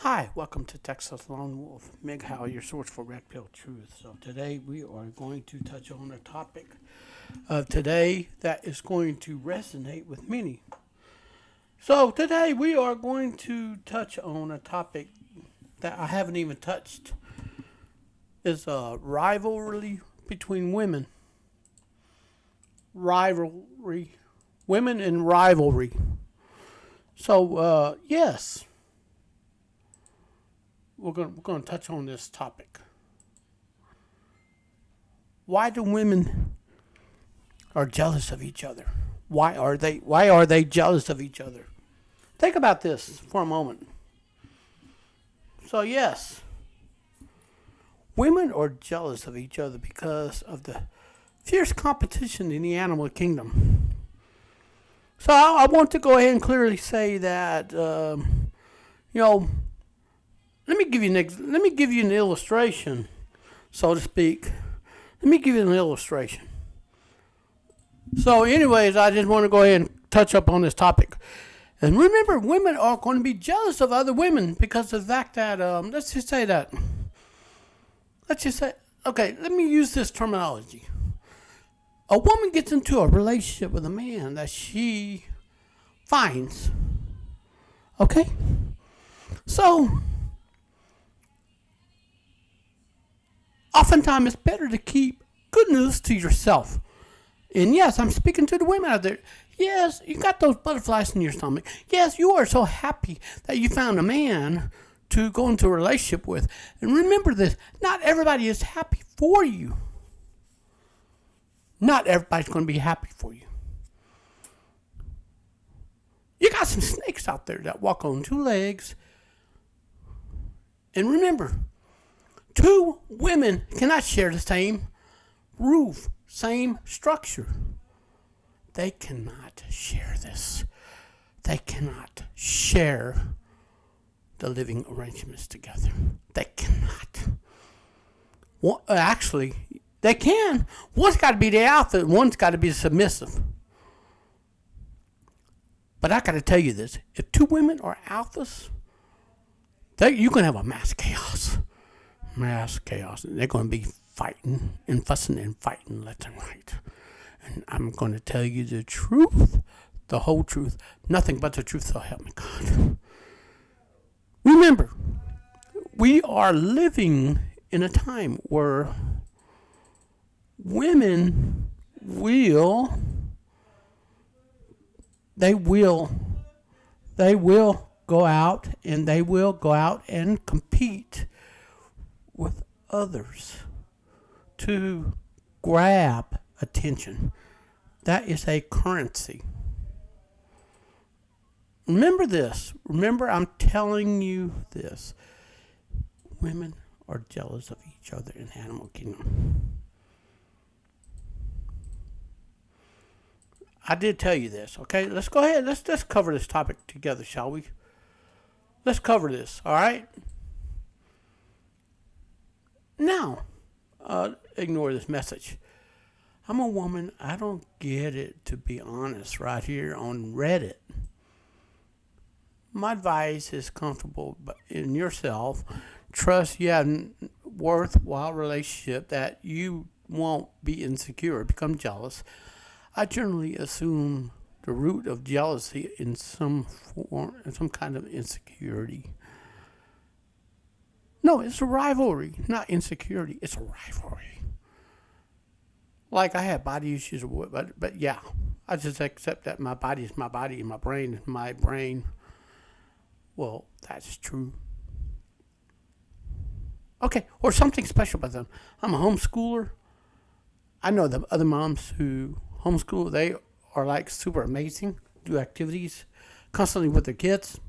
Hi, welcome to Texas Lone Wolf. Mig Howe, your source for Red Pill Truth. So today we are going to touch on a topic of today that is going to resonate with many. So today we are going to touch on a topic that I haven't even touched. Is a rivalry between women. Rivalry. Women in rivalry. So, yes, we're going to touch on this topic. Why do women are jealous of each other? Why are they jealous of each other? Think about this for a moment. So yes, women are jealous of each other because of the fierce competition in the animal kingdom. So I want to go ahead and clearly say that you know let me give you an illustration, so to speak. Let me give you an illustration. So, anyways, I just want to go ahead and touch up on this topic. And remember, women are going to be jealous of other women because of the fact that, let's just say, okay, let me use this terminology. A woman gets into a relationship with a man that she finds. Okay? So, oftentimes it's better to keep good news to yourself. And yes, I'm speaking to the women out there. Yes, you got those butterflies in your stomach. Yes, you are so happy that you found a man to go into a relationship with. And remember this, not everybody is happy for you. Not everybody's going to be happy for you. You got some snakes out there that walk on two legs. And remember, two women cannot share the same roof, same structure. They cannot share this. They cannot share the living arrangements together. They cannot. Well, actually, they can. One's got to be the alpha and one's got to be the submissive. But I got to tell you this. If two women are alphas, you can have a mass chaos. Mass chaos. They're going to be fighting and fussing and fighting left and right. And I'm going to tell you the truth, the whole truth, nothing but the truth, so help me God. Remember, we are living in a time where women they will go out and compete with others to grab attention. That is a currency. Remember this. Remember, I'm telling you this. Women are jealous of each other in the animal kingdom. I did tell you this, okay? Let's go ahead. Let's cover this topic together, shall we? Let's cover this, all right? Now, ignore this message. I'm a woman. I don't get it, to be honest, right here on Reddit. My advice is comfortable in yourself. Trust you have a worthwhile relationship that you won't be insecure or become jealous. I generally assume the root of jealousy in some form, some kind of insecurity. No, it's a rivalry, not insecurity. It's a rivalry. Like I have body issues, but yeah, I just accept that my body is my body and my brain is my brain. Well, that's true. Okay, or something special about them. I'm a homeschooler. I know the other moms who homeschool, they are like super amazing, do activities constantly with their kids.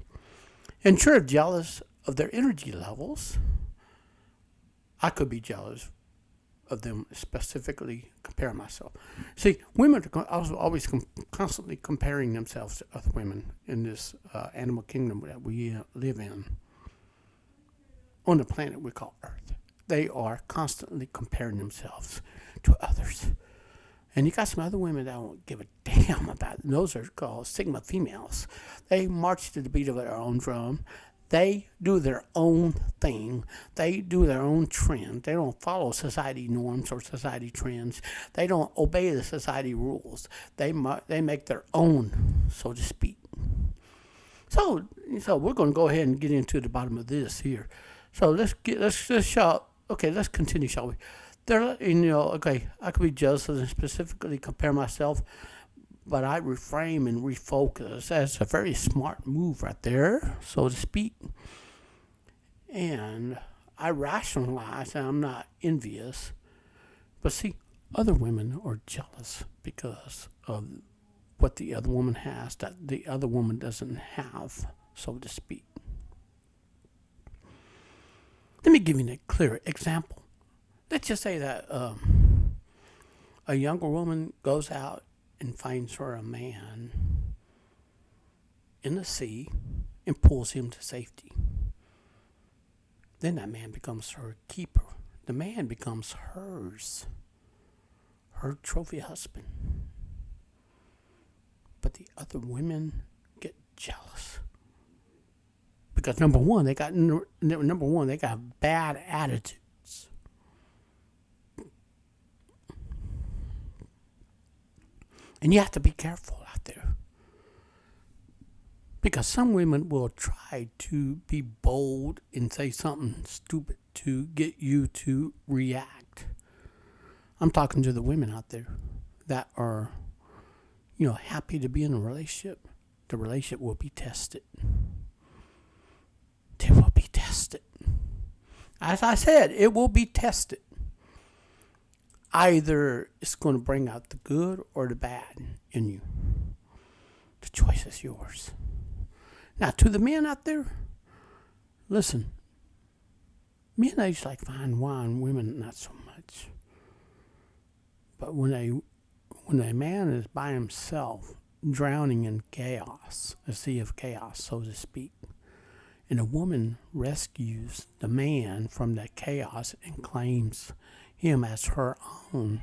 And sure, jealous of their energy levels. I could be jealous of them, specifically comparing myself. See, women are always constantly comparing themselves to other women in this animal kingdom that we live in, on the planet we call Earth. They are constantly comparing themselves to others. And you got some other women that don't give a damn about it. Those are called Sigma females. They march to the beat of their own drum. They do their own thing. They do their own trend. They don't follow society norms or society trends. They don't obey the society rules. They make their own, so to speak. So we're going to go ahead and get into the bottom of this here. So let's continue, shall we? Okay, I could be jealous and specifically compare myself, but I reframe and refocus. That's a very smart move right there, so to speak. And I rationalize that I'm not envious. But see, other women are jealous because of what the other woman has that the other woman doesn't have, so to speak. Let me give you a clear example. Let's just say that a younger woman goes out and finds her a man in the sea and pulls him to safety. Then that man becomes her keeper. The man becomes hers, her trophy husband. But the other women get jealous because number one, they got bad attitudes. And you have to be careful out there. Because some women will try to be bold and say something stupid to get you to react. I'm talking to the women out there that are, happy to be in a relationship. The relationship will be tested. They will be tested. As I said, it will be tested. Either it's going to bring out the good or the bad in you. The choice is yours. Now, to the men out there, listen. Men, they just like fine wine. Women, not so much. But when a man is by himself, drowning in chaos, a sea of chaos, so to speak, and a woman rescues the man from that chaos and claims him as her own.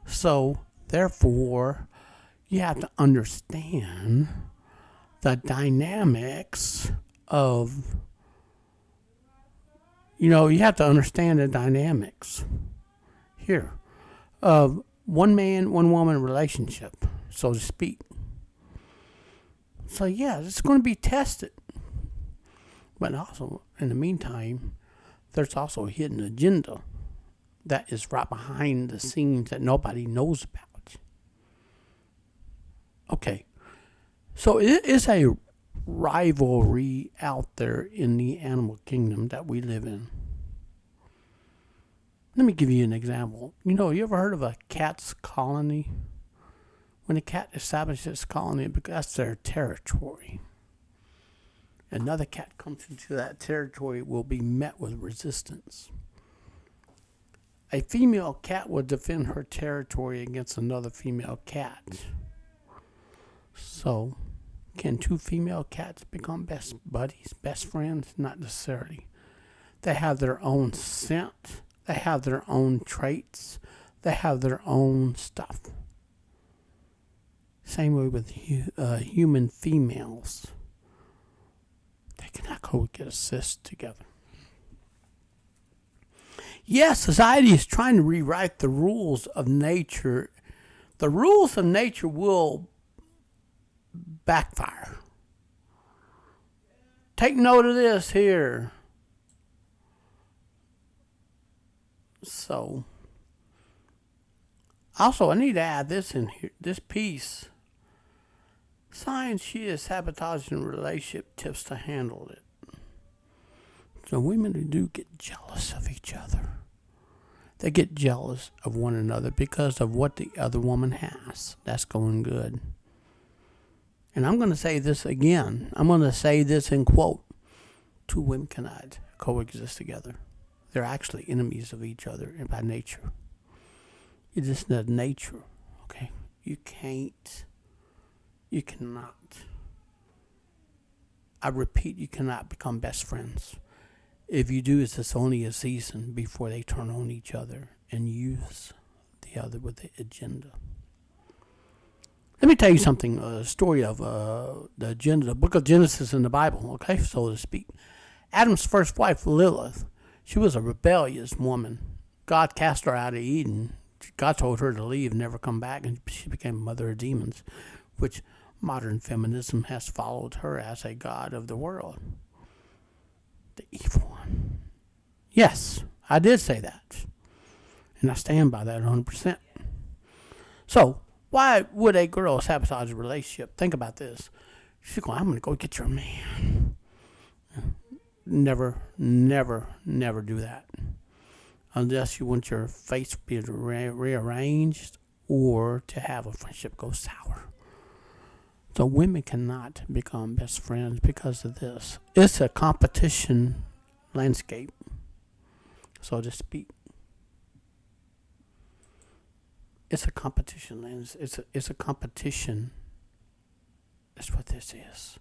So, therefore, you have to understand the dynamics of, you have to understand the dynamics here of one man, one woman relationship, so to speak. So, yeah, it's going to be tested. But also, in the meantime, there's also a hidden agenda that is right behind the scenes that nobody knows about. Okay. So it is a rivalry out there in the animal kingdom that we live in. Let me give you an example. You ever heard of a cat's colony? When a cat establishes its colony, that's their territory. Another cat comes into that territory will be met with resistance. A female cat will defend her territory against another female cat. So, can two female cats become best buddies, best friends? Not necessarily. They have their own scent. They have their own traits. They have their own stuff. Same way with human females. They cannot coexist together. Yes, society is trying to rewrite the rules of nature. The rules of nature will backfire. Take note of this here. So, also I need to add this in here, this piece. Science, she is sabotaging relationship tips to handle it. So women do get jealous of each other. They get jealous of one another because of what the other woman has. That's going good. And I'm going to say this again. I'm going to say this in quote. Two women cannot coexist together. They're actually enemies of each other by nature. It is not nature, okay? You cannot. I repeat, you cannot become best friends. If you do, it's only a season before they turn on each other and use the other with the agenda. Let me tell you something. A story of the book of Genesis in the Bible. Okay, so to speak. Adam's first wife, Lilith, she was a rebellious woman. God cast her out of Eden. God told her to leave and never come back, and she became a mother of demons, which modern feminism has followed her as a god of the world. The evil one. Yes, I did say that. And I stand by that 100%. So, why would a girl sabotage a relationship? Think about this. She's going, I'm going to go get your man. Never, never, never do that. Unless you want your face to be rearranged or to have a friendship go sour. So women cannot become best friends because of this. It's a competition landscape, so to speak. It's a competition lens. It's a competition. That's what this is.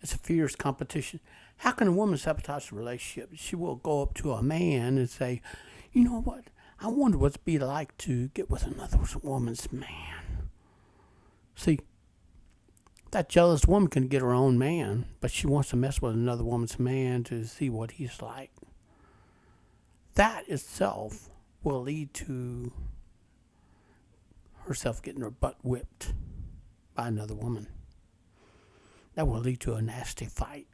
It's a fierce competition. How can a woman sabotage a relationship? She will go up to a man and say, you know what? I wonder what it'd be like to get with another woman's man. See, that jealous woman can get her own man, but she wants to mess with another woman's man to see what he's like. That itself will lead to herself getting her butt whipped by another woman. That will lead to a nasty fight.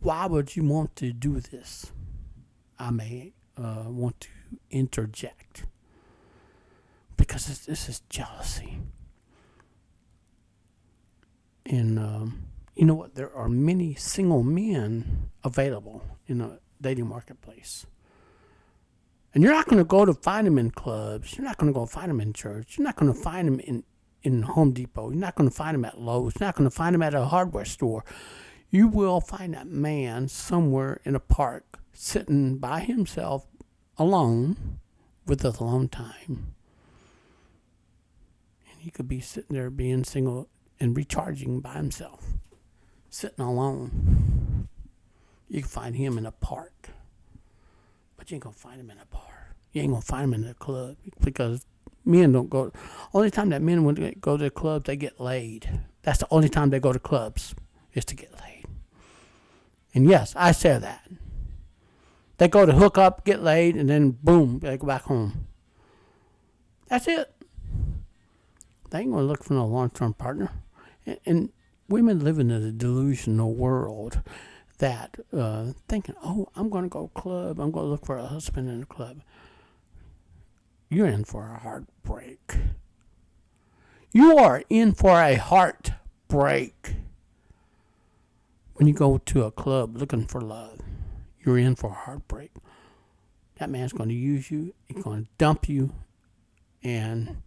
Why would you want to do this? I may want to interject. Because this is jealousy. And you know what? There are many single men available in a dating marketplace. And you're not going to go to find them in clubs. You're not going to go find them in church. You're not going to find them in Home Depot. You're not going to find them at Lowe's. You're not going to find them at a hardware store. You will find that man somewhere in a park sitting by himself alone with his alone time. And he could be sitting there being single and recharging by himself, sitting alone. You can find him in a park, but you ain't going to find him in a bar. You ain't going to find him in a club because men don't go. Only time that men when they go to the clubs, they get laid. That's the only time they go to clubs is to get laid. And yes, I say that. They go to hook up, get laid, and then boom, they go back home. That's it. They ain't going to look for no long-term partner. And women live in a delusional world that thinking, oh, I'm going to go club. I'm going to look for a husband in a club. You're in for a heartbreak. You are in for a heartbreak. When you go to a club looking for love, you're in for a heartbreak. That man's going to use you. He's going to dump you. And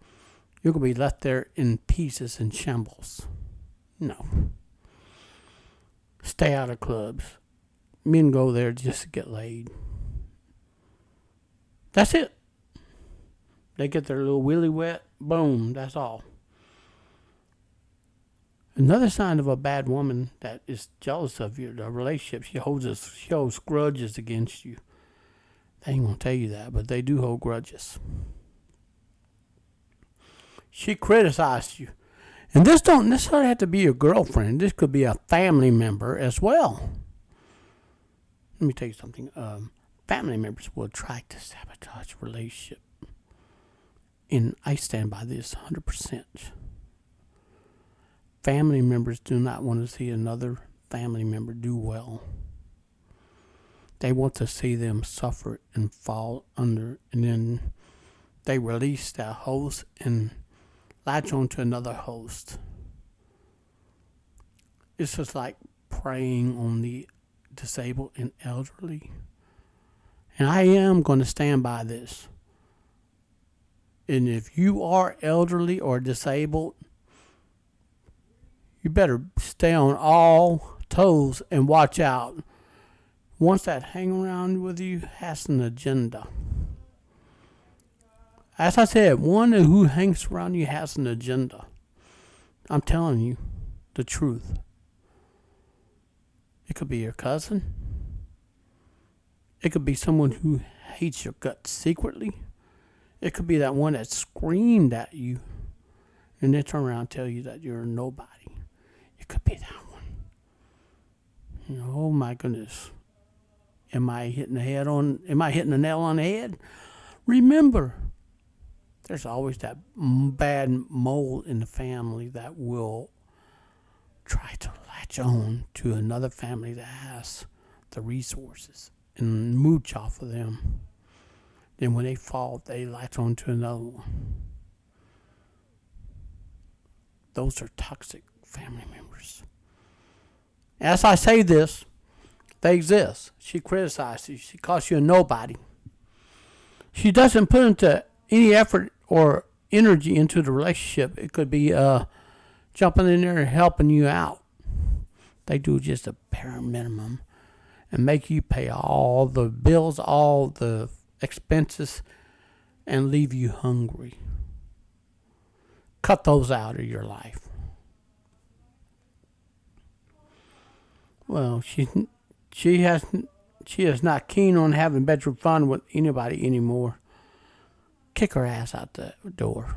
you're going to be left there in pieces and shambles. No. Stay out of clubs. Men go there just to get laid. That's it. They get their little willy wet. Boom. That's all. Another sign of a bad woman that is jealous of your relationship, she holds grudges against you. They ain't going to tell you that, but they do hold grudges. She criticized you. And this don't necessarily have to be your girlfriend. This could be a family member as well. Let me tell you something. Family members will try to sabotage a relationship. And I stand by this 100%. Family members do not want to see another family member do well. They want to see them suffer and fall under, and then they release that host and latch on to another host. It's just like preying on the disabled and elderly. And I am going to stand by this. And if you are elderly or disabled, you better stay on all toes and watch out. Once that hang around with you has an agenda. As I said, one who hangs around you has an agenda. I'm telling you the truth. It could be your cousin. It could be someone who hates your guts secretly. It could be that one that screamed at you and then turn around and tell you that you're a nobody. It could be that one. Oh my goodness. Am I hitting the nail on the head? Remember, there's always that bad mole in the family that will try to latch on to another family that has the resources and mooch off of them. Then when they fall, they latch on to another one. Those are toxic family members. As I say this, they exist. She criticizes you. She calls you a nobody. She doesn't put into any effort or energy into the relationship. It could be jumping in there and helping you out. They do just a bare minimum and make you pay all the bills, all the expenses, and leave you hungry. Cut those out of your life. Well, she is not keen on having bedroom fun with anybody anymore. Kick her ass out the door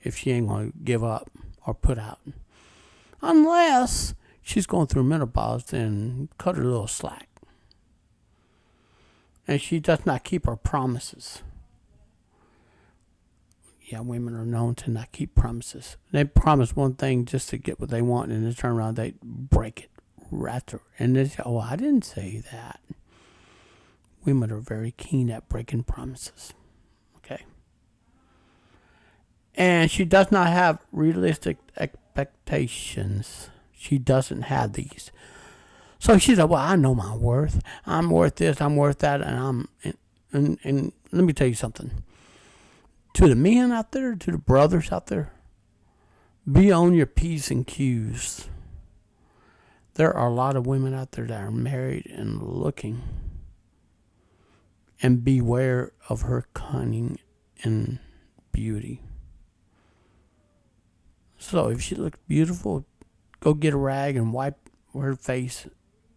if she ain't going to give up or put out. Unless she's going through menopause, then cut her a little slack. And she does not keep her promises. Yeah, women are known to not keep promises. They promise one thing just to get what they want, and then turn around, they break it right through. And they say, oh, I didn't say that. Women are very keen at breaking promises. Okay. And she does not have realistic expectations. She doesn't have these. So she said, well, I know my worth. I'm worth this, I'm worth that, and let me tell you something. To the men out there, to the brothers out there, be on your P's and Q's. There are a lot of women out there that are married and looking. And beware of her cunning and beauty. So if she looks beautiful, go get a rag and wipe her face.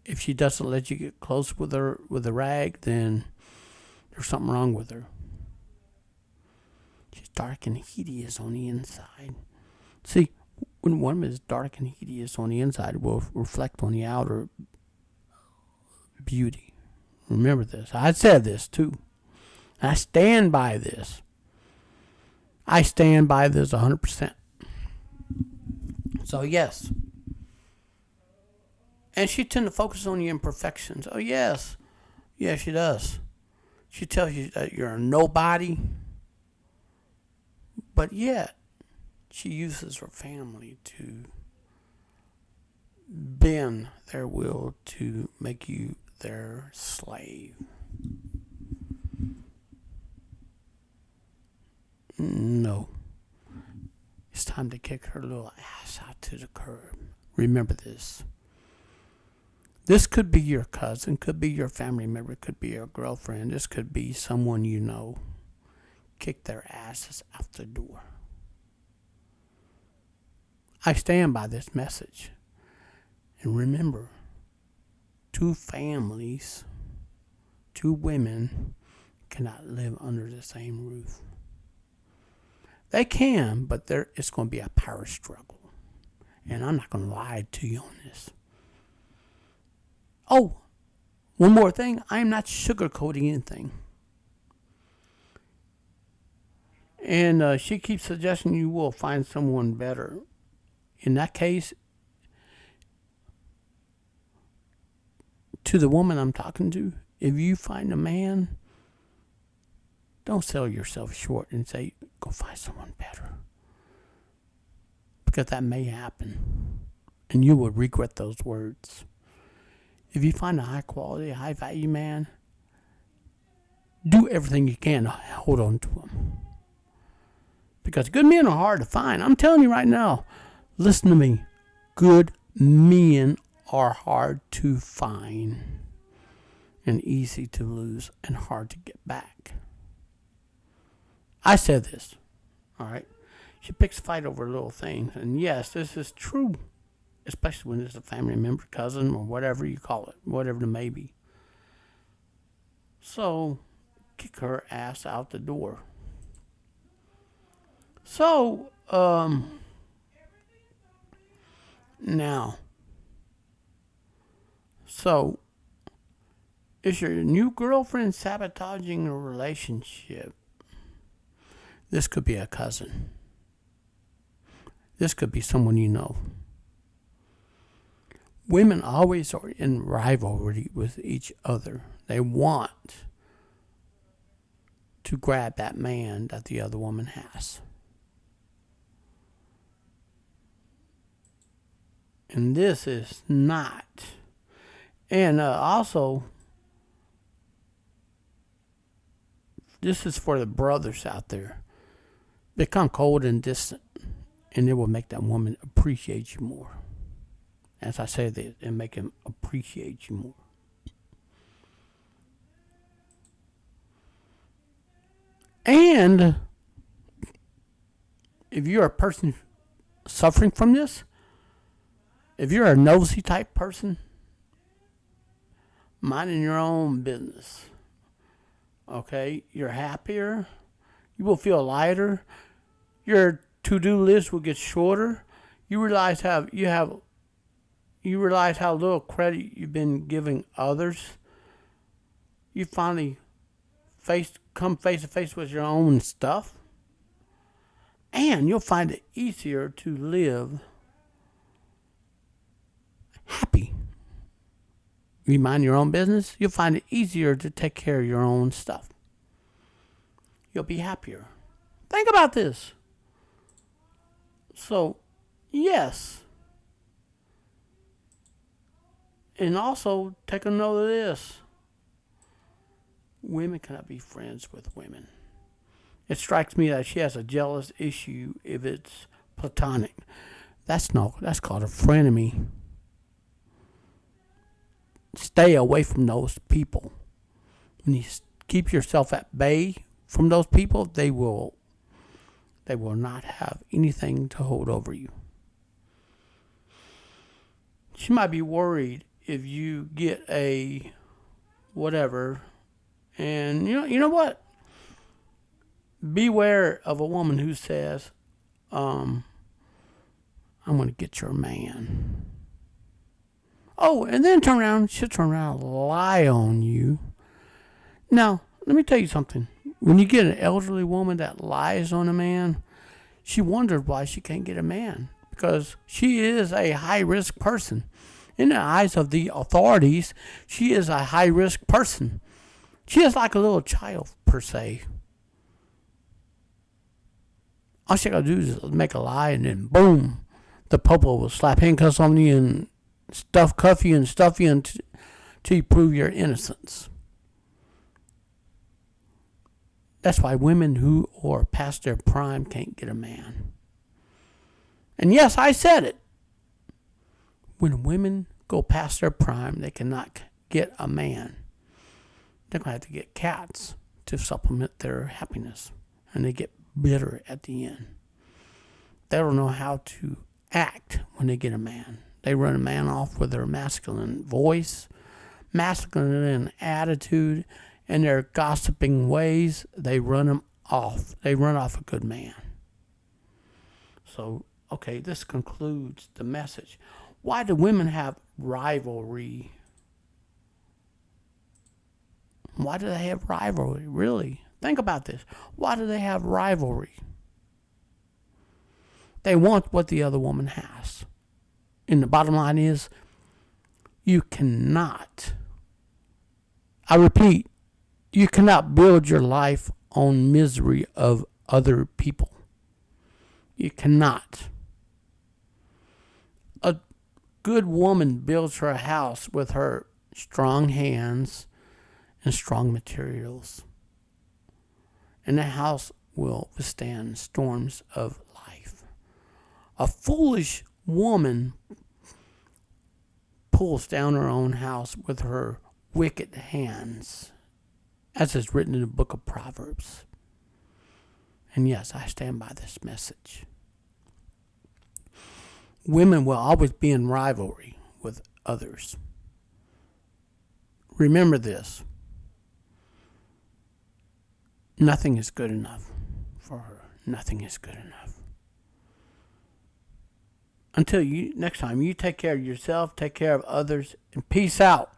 If she doesn't let you get close with her with a rag, then there's something wrong with her. She's dark and hideous on the inside. See, when one woman is dark and hideous on the inside, it will reflect on the outer beauty. Remember this. I said this too. I stand by this. I stand by this 100%. So yes. And she tends to focus on your imperfections. Oh yes. Yeah, she does. She tells you that you're a nobody. But yet, she uses her family to bend their will to make you their slave. No. It's time to kick her little ass out to the curb. Remember this. This could be your cousin, could be your family member, could be your girlfriend. This could be someone you know. Kick their asses out the door. I stand by this message. And remember, two families, two women cannot live under the same roof. They can, but it's going to be a power struggle. And I'm not going to lie to you on this. Oh, one more thing. I am not sugarcoating anything. And she keeps suggesting you will find someone better. In that case, to the woman I'm talking to, if you find a man, don't sell yourself short and say, go find someone better. Because that may happen. And you will regret those words. If you find a high quality, high value man, do everything you can to hold on to him. Because good men are hard to find. I'm telling you right now, listen to me. Good men are hard to find and easy to lose and hard to get back. I said this, all right? She picks a fight over little things. And yes, this is true, especially when it's a family member, cousin, or whatever you call it, whatever it may be. So, kick her ass out the door. So, Now, so is your new girlfriend sabotaging a relationship? This could be a cousin. This could be someone you know. Women always are in rivalry with each other. They want to grab that man that the other woman has. And this is not. And also, this is for the brothers out there. Become cold and distant, and it will make that woman appreciate you more. As I say this, and make him appreciate you more. And if you're a person suffering from this, if you're a nosy type person, minding your own business, okay, you're happier, you will feel lighter, your to-do list will get shorter, you realize how little credit you've been giving others. You finally come face to face with your own stuff, and you'll find it easier to live happy. You mind your own business, you'll find it easier to take care of your own stuff. You'll be happier. Think about this. So, yes. And also, take a note of this. Women cannot be friends with women. It strikes me that she has a jealous issue if it's platonic. That's called a frenemy. Stay away from those people. When you keep yourself at bay from those people, they will not have anything to hold over you. She might be worried if you get a whatever, and you know what? Beware of a woman who says, I'm going to get your man. Oh, and then she'll turn around and lie on you. Now, let me tell you something. When you get an elderly woman that lies on a man, she wondered why she can't get a man. Because she is a high-risk person. In the eyes of the authorities, she is a high-risk person. She is like a little child, per se. All she got to do is make a lie, and then boom, the popo will slap handcuffs on you and cuff you and stuff you until you prove your innocence. That's why women who are past their prime can't get a man. And yes, I said it. When women go past their prime, they cannot get a man. They're going to have to get cats to supplement their happiness. And they get bitter at the end. They don't know how to act when they get a man. They run a man off with their masculine voice, masculine attitude, and their gossiping ways. They run him off. They run off a good man. So, okay, this concludes the message. Why do women have rivalry? Why do they have rivalry? Really? Think about this. Why do they have rivalry? They want what the other woman has. And the bottom line is, you cannot, I repeat, you cannot build your life on misery of other people. You cannot. A good woman builds her house with her strong hands and strong materials. And the house will withstand storms of life. A foolish woman pulls down her own house with her wicked hands, as is written in the book of Proverbs. And yes, I stand by this message. Women will always be in rivalry with others. Remember this. Nothing is good enough for her. Nothing is good enough. Until you next time, you take care of yourself, take care of others, and peace out.